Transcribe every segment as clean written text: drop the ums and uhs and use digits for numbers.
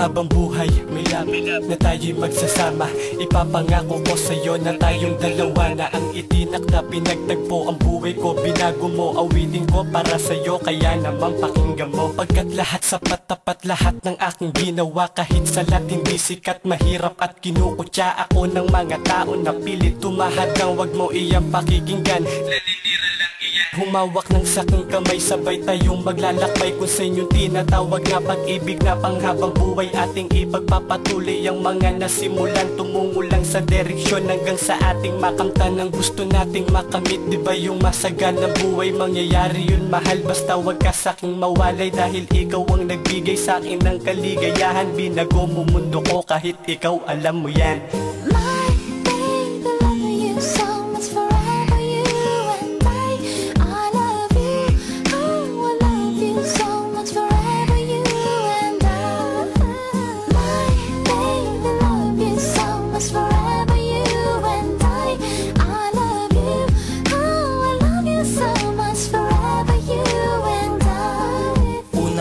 habang buhay may love na tayo'y magsasama. Ipapangako ko sa'yo na tayong dalawa na ang itinak na pinagtagpo. Ang buhay ko binago mo, awitin ko para sa'yo, kaya naman pakinggan mo. Pagkat lahat sapat, tapat lahat ng aking ginawa. Kahit salat hindi sikat, mahirap at kinukutya ako ng mga tao na pilit tumahad kang wag mo iyang pakikinggan. Lalitira lang iyan. Humawak ng saking kamay, sabay tayong maglalakbay kung sa inyong tinatawag na pag-ibig na panghabang buhay. Ating ipagpapatuloy ang mga nasimulan, tumungo lang sa direksyon hanggang sa ating makamtan ang gusto nating makamit. Diba yung masaganang buhay, mangyayari yun mahal, basta wag ka saking mawalay. Dahil ikaw ang nagbigay sa akin ng kaligayahan, binago mo mundo ko kahit ikaw alam mo yan.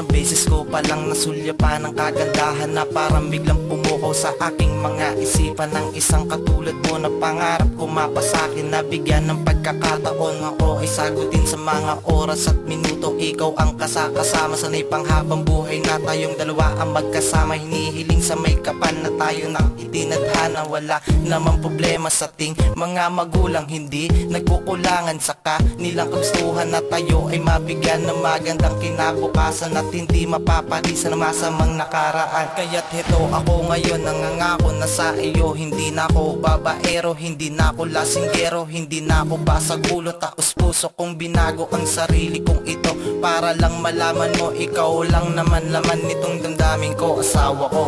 Beses ko palang nasulyapan ng kagandahan na parang biglang pumukaw sa aking mga isipan. Ng isang katulad mo na pangarap ko mapasakin, na bigyan ng pagkakataon ako ay sagutin sa mga oras at minuto. Ikaw ang kasama, sanay panghabang buhay na tayong dalawa ang magkasama. Hinihiling sa may kapan na tayo nang itinadhana. Wala namang problema sa ating mga magulang, hindi nagkukulangan sa kanilang kagustuhan na tayo ay mabigyan ng magandang kinabukasan at hindi mapapalisan ng masamang nakaraan. Kaya't heto ako ngayon, nangangako na sa iyo. Hindi na ako babaero, hindi na ako lasinggero, hindi na ako basag ulo, taos puso kong binago ang sarili kong ito para lang malaman mo, ikaw lang naman laman nitong damdamin ko, asawa ko.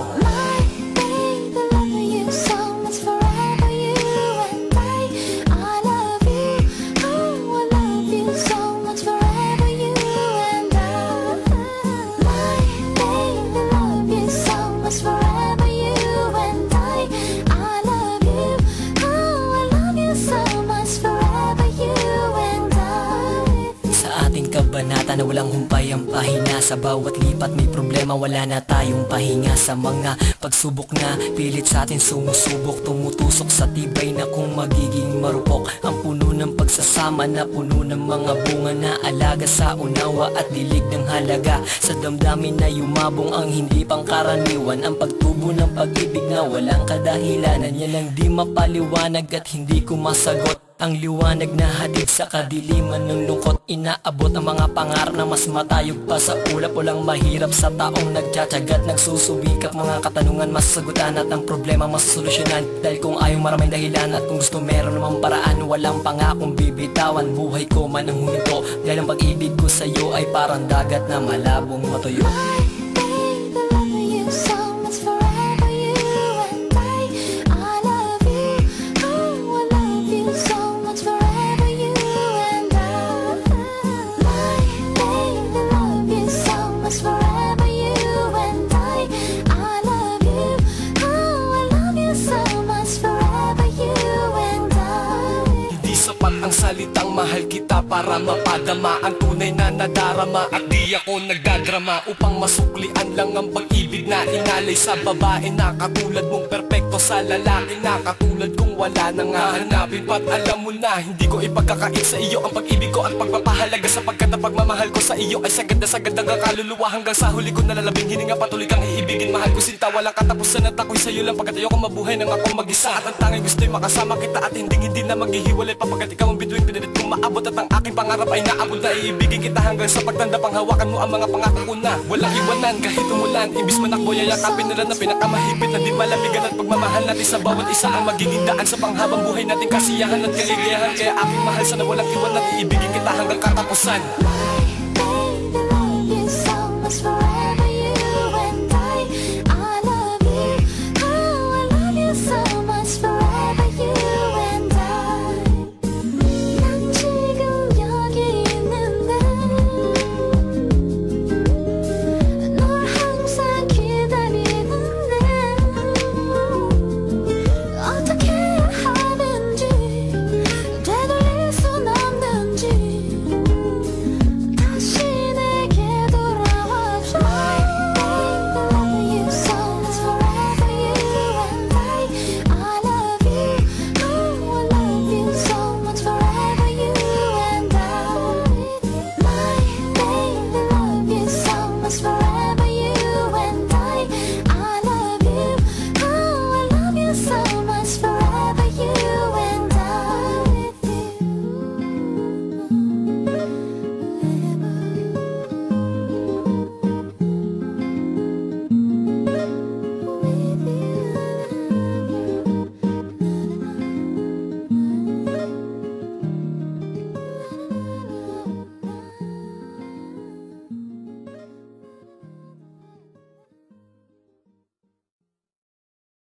Kabanata na walang humpay ang pahinga. Sa bawat lipat may problema, wala na tayong pahinga. Sa mga pagsubok na pilit sa atin sumusubok, tumutusok sa tibay na kung magiging marupok. Ang puno ng pagsasama na puno ng mga bunga na alaga sa unawa at dilig ng halaga. Sa damdamin na yumabong ang hindi pangkaraniwan, ang pagtubo ng pag-ibig na walang kadahilanan. Yan ang di mapaliwanag at hindi ko masagot. Ang liwanag na hatid sa kadiliman ng lungkot, inaabot ang mga pangarap na mas matayog pa sa ulap. Walang mahirap sa taong nagtsatsagat, nagsusubikap. Mga katanungan masasagutan at ang problema masasolusyonan. Dahil kung ayaw maraming dahilan at kung gusto meron namang paraan, walang pangakong bibitawan. Buhay ko man ang huminto dahil ang pag-ibig ko sa'yo ay parang dagat na malabong matuyo. Ang salitang mahal kita para mapadama ang tunay na nadarama. At di ako nagdadrama upang masuklian lang ang pag-ibig na inalay sa babae na katulad mong perpekto, sa lalaki na katulad kong wala nang hahanapin. Pat alam mo na hindi ko ipagkakait sa iyo ang pag-ibig ko at pagpapahalaga, sapagkat ang pagmamahal ko sa iyo ay sagad ang kaluluwa. Hanggang sa huli ko nalalabing hininga, patuloy kang iibigin. Mahal ko sinta, walang katapusan at ako'y sa'yo lang, pagkat ayoko mabuhay nang ako mag-isa. At ang tanging gusto'y makasama kita at hindi na maghihiwalay pa, pagkat ikaw ang bituin pinilit kong maabot. At ang aking pangarap ay naabot na, iibigin kita hanggang sa pagtanda. Panghawakan mo ang mga pangako ko na walang iwanan kahit umulan. Imbis man ako yayakapin nila na pinakamahigpit na di malamigan. At pagmamahal natin sa bawat isa ang magiging daan sa panghabang buhay natin, kasiyahan at kaligayahan. Kaya aking mahal, sana walang iwanan, iibigin kita hanggang katapusan.